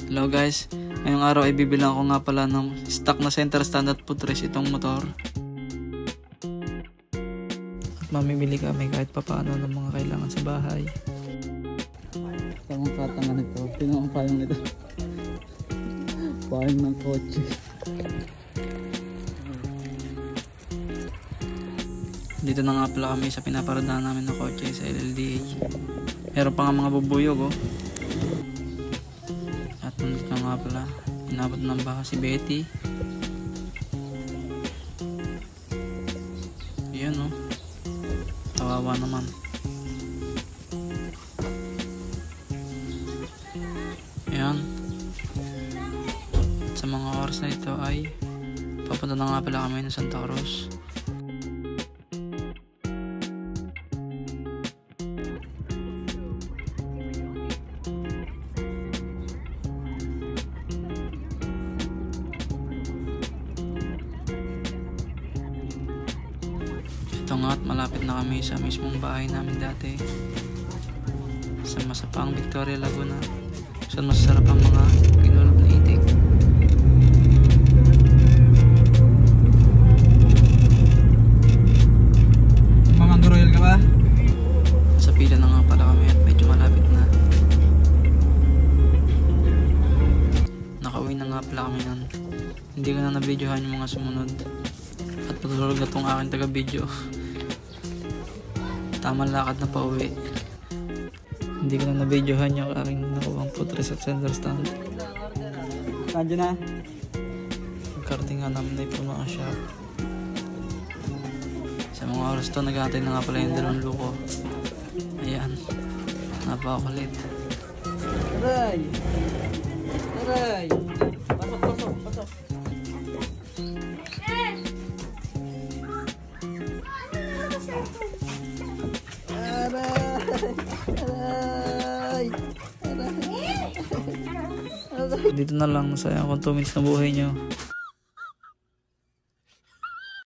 Hello guys, ngayong araw ay bibilang ko nga pala ng stock na center stand at footrest itong motor. At mamimili kami kahit papaano ng mga kailangan sa bahay. Tamang katangan nito, tinawang payong nito. Payong ng kotse. Dito na nga pala kami sa pinaparadahan namin ng kotse sa LLDA. Meron pa nga mga bubuyog oh. At nandito na nga pala, inabot ng baka si Betty. Ayan oh, kawawa naman. Ayan. At sa mga oras na ito ay papunta na nga pala kami ng Santa Cruz. Ito nga at malapit na kami sa mismong bahay namin dati sa Masapang, Victoria, Laguna. Saan masasarap ang mga ginulog na itik. Mamang Royal ka ba? Sa pila na nga pala kami at medyo malapit na. Nakauwi na nga pala kami nun. Hindi ko na na-videohan yung mga sumunod. At patulog na itong aking taga-video. Tamang lakad na pa uwi. Hindi ko na na-videohan yung aking nakuwang footrest at center stand. Nandiyan na. Magkarating nga namin na ito mga shop. Sa mga oras to, nag-aantay na nga pala yung dalawang luko. Ayan. Napakakulit. Aray! Aray! Pasok, pasok, pasok. Dito na lang, sayang kung 2 minutes na buhay nyo.